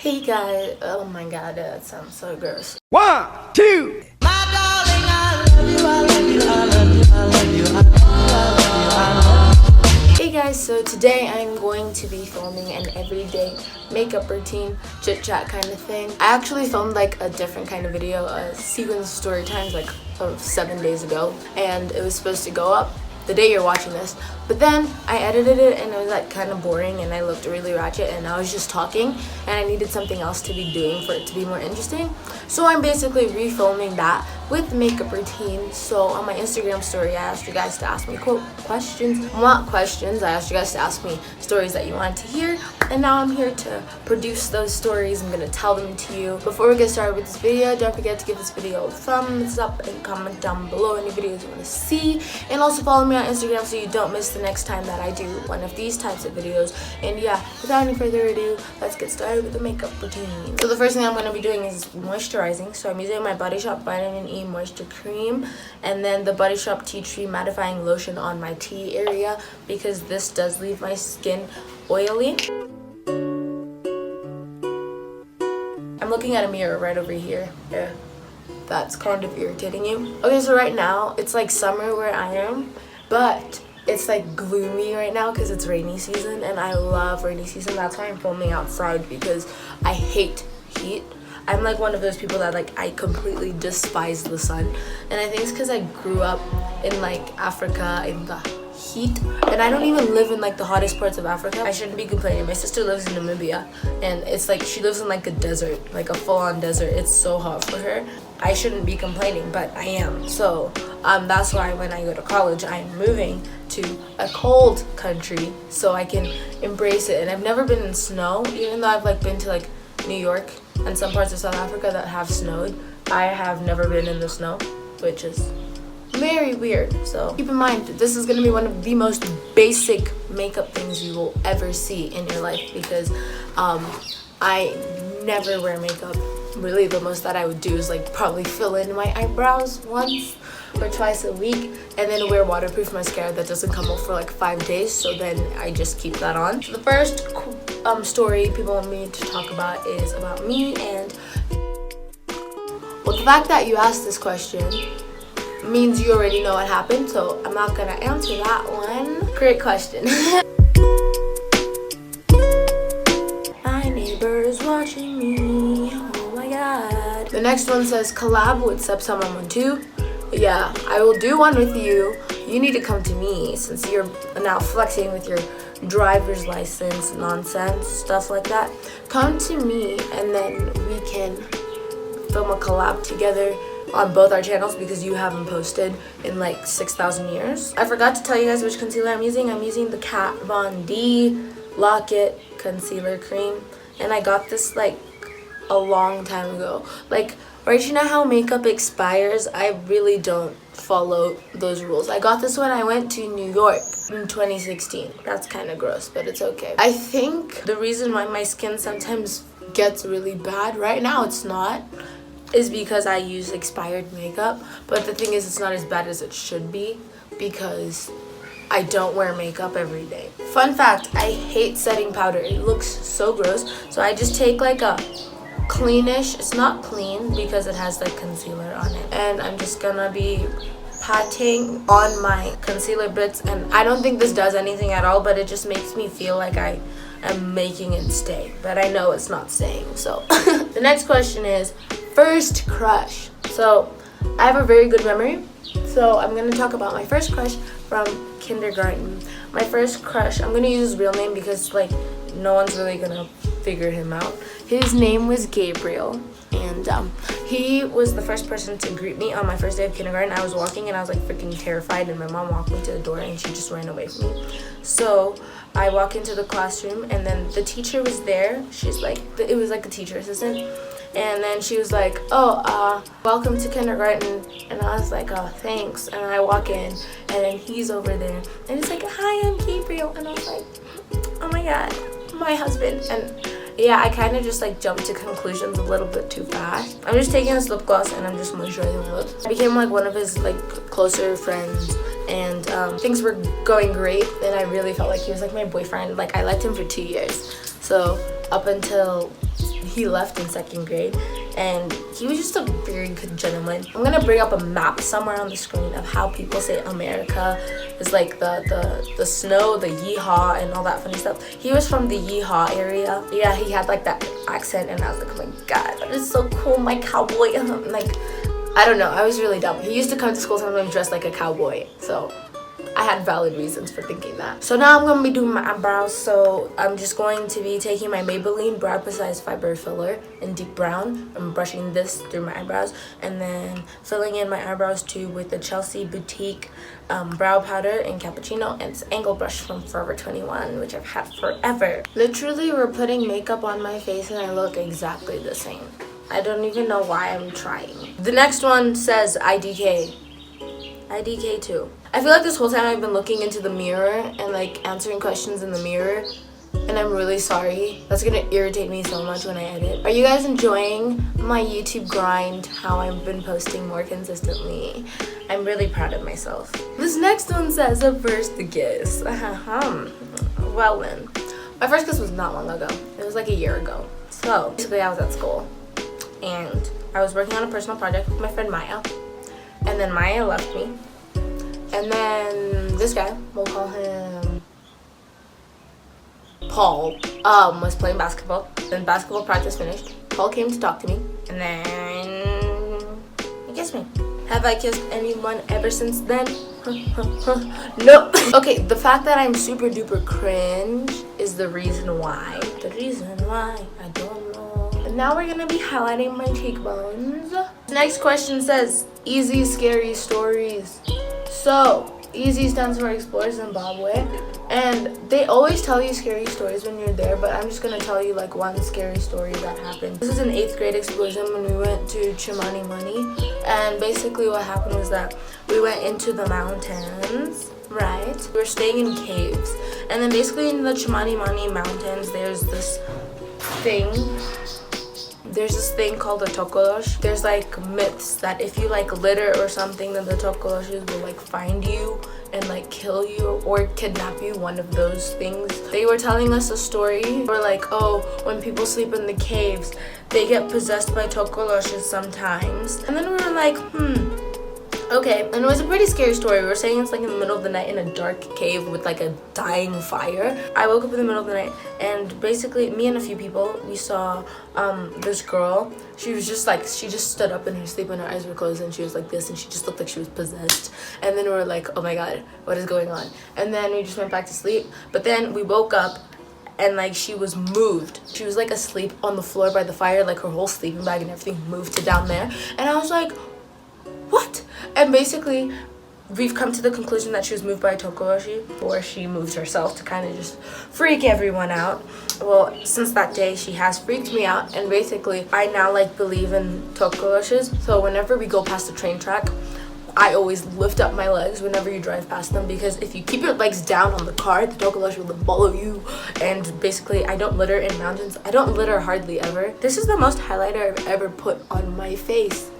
Hey guys, oh my god, that sounds so gross. 1, 2. My darling, I love you, I love you, I love you, I love you, I love you, I love you. Hey guys, so today I'm going to be filming an everyday makeup routine, chit chat kind of thing. I actually filmed like a different kind of video, a sequence of story times like 7 days ago, and it was supposed to go up the day you're watching this, but then I edited it and it was like kind of boring and I looked really ratchet and I was just talking and I needed something else to be doing for it to be more interesting. So I'm basically refilming that with makeup routine. So on my Instagram story, I asked you guys to ask me questions. Not questions, I asked you guys to ask me stories that you wanted to hear, and now I'm here to produce those stories. I'm gonna tell them to you. Before we get started with this video, don't forget to give this video a thumbs up and comment down below any videos you want to see, and also follow me on Instagram so you don't miss the next time that I do one of these types of videos. And yeah, without any further ado, let's get started with the makeup routine. So the first thing I'm going to be doing is moisturizing. So I'm using my Body Shop Vitamin E Moisture Cream and then the Body Shop Tea Tree Mattifying Lotion on my T area because this does leave my skin oily. I'm looking at a mirror right over here. Yeah, that's kind of irritating you. Okay, so right now it's like summer where I am, but it's like gloomy right now because it's rainy season, and I love rainy season. That's why I'm filming outside, because I hate heat. I'm like one of those people that like I completely despise the sun, and I think it's because I grew up in like Africa in the heat, and I don't even live in like the hottest parts of Africa. I shouldn't be complaining. My sister lives in Namibia, and it's like she lives in like a desert, like a full-on desert. It's so hot for her. I shouldn't be complaining, but I am. So that's why when I go to college, I'm moving to a cold country so I can embrace it. And I've never been in snow, even though I've like been to like New York and some parts of South Africa that have snowed. I have never been in the snow, which is very weird. So keep in mind, this is going to be one of the most basic makeup things you will ever see in your life, because I never wear makeup. Really, the most that I would do is like probably fill in my eyebrows once or twice a week, and then wear waterproof mascara that doesn't come off for like 5 days, so then I just keep that on. So the first story people want me to talk about is about me, and well, the fact that you asked this question means you already know what happened, so I'm not gonna answer that one. Great question. My neighbor's watching me. Oh my god. The next one says collab with September12. Yeah, I will do one with you. You need to come to me since you're now flexing with your driver's license nonsense, stuff like that. Come to me and then we can film a collab together on both our channels, because you haven't posted in like 6,000 years. I forgot to tell you guys which concealer I'm using. I'm using the Kat Von D Lock-It Concealer Cream, and I got this like a long time ago. Like, right, you know how makeup expires? I really don't follow those rules. I got this when I went to New York in 2016. That's kind of gross, but it's okay. I think the reason why my skin sometimes gets really bad, right now it's not, is because I use expired makeup. But the thing is, it's not as bad as it should be because I don't wear makeup every day. Fun fact, I hate setting powder. It looks so gross. So I just take like a cleanish, it's not clean because it has like concealer on it, and I'm just gonna be patting on my concealer bits, and I don't think this does anything at all, but it just makes me feel like I am making it stay, but I know it's not staying. So the next question is first crush. So I have a very good memory, so I'm gonna talk about my first crush from kindergarten. My first crush, I'm gonna use his real name because like no one's really gonna figure him out. His name was Gabriel, and he was the first person to greet me on my first day of kindergarten. I was walking and I was like freaking terrified, and my mom walked me to the door and she just ran away from me. So I walk into the classroom, and then the teacher was there. She's like, it was like a teacher assistant, and then she was like, oh, welcome to kindergarten. And I was like, oh, thanks. And I walk in, and then he's over there, and he's like, hi, I'm Gabriel. And I was like, oh my god, my husband. And yeah, I kind of just like jumped to conclusions a little bit too fast. I'm just taking this lip gloss and I'm just moisturizing my lips. I became like one of his like closer friends, and things were going great, and I really felt like he was like my boyfriend. Like I liked him for 2 years, so up until he left in 2nd grade, and he was just a very good gentleman. I'm gonna bring up a map somewhere on the screen of how people say America. It's like the snow, the yeehaw, and all that funny stuff. He was from the yeehaw area. Yeah, he had like that accent, and I was like, oh my god, that is so cool, my cowboy. Like, I don't know, I was really dumb. He used to come to school sometimes dressed like a cowboy, so I had valid reasons for thinking that. So now I'm going to be doing my eyebrows. So I'm just going to be taking my Maybelline Brow Precise Fiber Filler in deep brown. I'm brushing this through my eyebrows and then filling in my eyebrows too with the Chelsea Boutique brow powder in cappuccino and this angle brush from Forever 21, which I've had forever. Literally, we're putting makeup on my face and I look exactly the same. I don't even know why I'm trying. The next one says IDK. IDK too. I feel like this whole time I've been looking into the mirror and like answering questions in the mirror, and I'm really sorry. That's gonna irritate me so much when I edit. Are you guys enjoying my YouTube grind, how I've been posting more consistently? I'm really proud of myself. This next one says a first kiss. Well then, my first kiss was not long ago. It was like a year ago. So basically I was at school and I was working on a personal project with my friend Maya, and then Maya left me. And then this guy, we'll call him Paul, was playing basketball. Then basketball practice finished. Paul came to talk to me, and then he kissed me. Have I kissed anyone ever since then? No. Okay, the fact that I'm super duper cringe is the reason why. The reason why, I don't know. And now we're gonna be highlighting my cheekbones. Next question says, easy scary stories. So, EASY stands for Explore Zimbabwe, and they always tell you scary stories when you're there, but I'm just gonna tell you like one scary story that happened. This is an 8th grade excursion when we went to Chimani, and basically what happened was that we went into the mountains, right? We were staying in caves, and then basically in the Chimani mountains, there's this thing called a tokolosh. There's like myths that if you like litter or something, then the tokoloshes will like find you and like kill you or kidnap you, one of those things. They were telling us a story where like, oh, when people sleep in the caves, they get possessed by tokoloshes sometimes. And then we were like, okay, and it was a pretty scary story. We were saying it's like in the middle of the night in a dark cave with like a dying fire. I woke up in the middle of the night, and basically me and a few people, we saw this girl. She just stood up in her sleep and her eyes were closed and she was like this, and she just looked like she was possessed. And then we were like, oh my god, what is going on? And then we just went back to sleep. But then we woke up and like she was moved. She was like asleep on the floor by the fire, like her whole sleeping bag and everything moved to down there. And I was like, what? And basically, we've come to the conclusion that she was moved by a tokoloshi, or she moved herself to kind of just freak everyone out. Well, since that day, she has freaked me out, and basically, I now like believe in tokoloshes. So whenever we go past the train track, I always lift up my legs whenever you drive past them, because if you keep your legs down on the car, the tokolosh will follow you. And basically, I don't litter in mountains. I don't litter hardly ever. This is the most highlighter I've ever put on my face.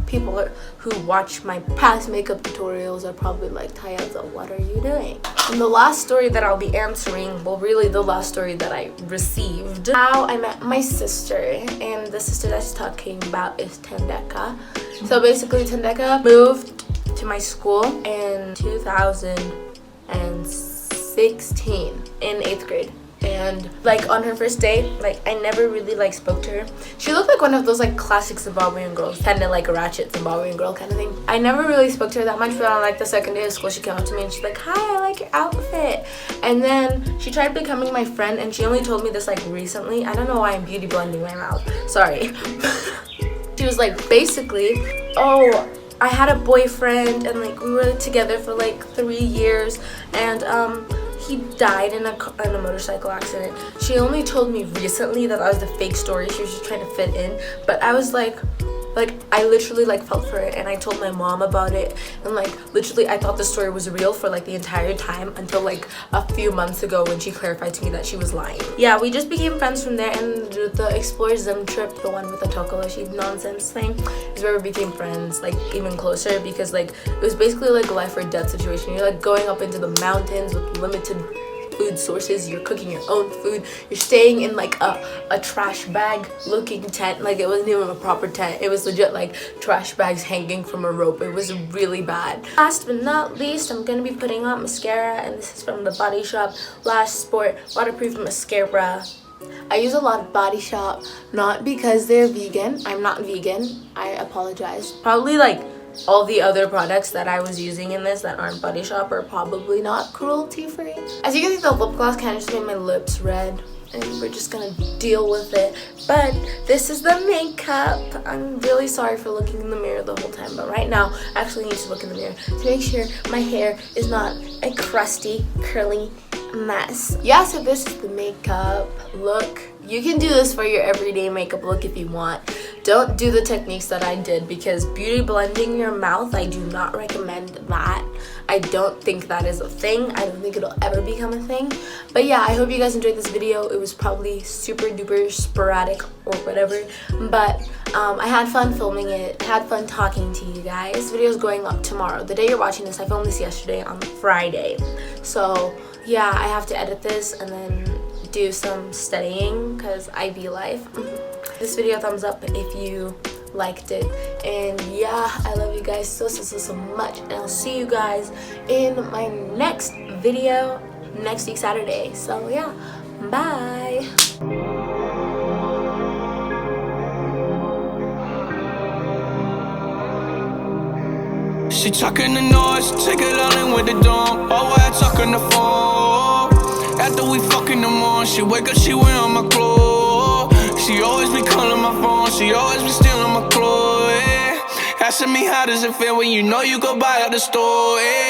People who watch my past makeup tutorials are probably like, Tayaza, what are you doing? And the last story that I'll be answering, well, really the last story that I received, how I met my sister, and the sister that she's talking about is Tendeka. So basically, Tendeka moved to my school in 2016 in 8th grade. And like on her first day, like I never really like spoke to her. She looked like one of those like classic Zimbabwean girls, kind of like a ratchet Zimbabwean girl kind of thing. I never really spoke to her that much, but on like the 2nd day of school, she came up to me and she's like, hi, I like your outfit. And then she tried becoming my friend, and she only told me this like recently. I don't know why I'm beauty blending my mouth, sorry. She was like, basically, oh, I had a boyfriend and like we were together for like 3 years, and he died in a motorcycle accident. She only told me recently that was the fake story. She was just trying to fit in. But I was like I literally like felt for it, and I told my mom about it, and like literally I thought the story was real for like the entire time until like a few months ago when she clarified to me that she was lying. Yeah, we just became friends from there, and the Explore Zim trip, the one with the tokoloshi nonsense thing, is where we became friends, like even closer, because like it was basically like a life or death situation. You're like going up into the mountains with limited food sources, you're cooking your own food, you're staying in like a trash bag looking tent. Like, it wasn't even a proper tent, it was legit like trash bags hanging from a rope. It was really bad. Last but not least, I'm gonna be putting on mascara, and this is from the Body Shop Lash Sport Waterproof Mascara. I use a lot of Body Shop, not because they're vegan. I'm not vegan, I apologize. Probably like all the other products that I was using in this that aren't Body Shop are probably not cruelty free. As you can see, the lip gloss kind of just made my lips red, and we're just gonna deal with it. But this is the makeup. I'm really sorry for looking in the mirror the whole time, but right now I actually need to look in the mirror to make sure my hair is not a crusty, curly mess. Yeah, so this is the makeup look. You can do this for your everyday makeup look if you want. Don't do the techniques that I did, because beauty blending your mouth, I do not recommend that. I don't think that is a thing. I don't think it'll ever become a thing. But yeah, I hope you guys enjoyed this video. It was probably super duper sporadic or whatever, but I had fun filming it. I had fun talking to you guys. This video is going up tomorrow. The day you're watching this, I filmed this yesterday on Friday. So yeah, I have to edit this and then do some studying because IB life. This video, thumbs up if you liked it, and yeah, I love you guys so much, and I'll see you guys in my next video next week Saturday. So yeah, bye. She talking the noise, take it all in with the dump. All while I talk on the phone. After we fucking them on, she wake up, she wear on my clothes. She always be calling my phone, she always be stealing my clothes, yeah. Asking me how does it feel when you know you go buy at the store, yeah.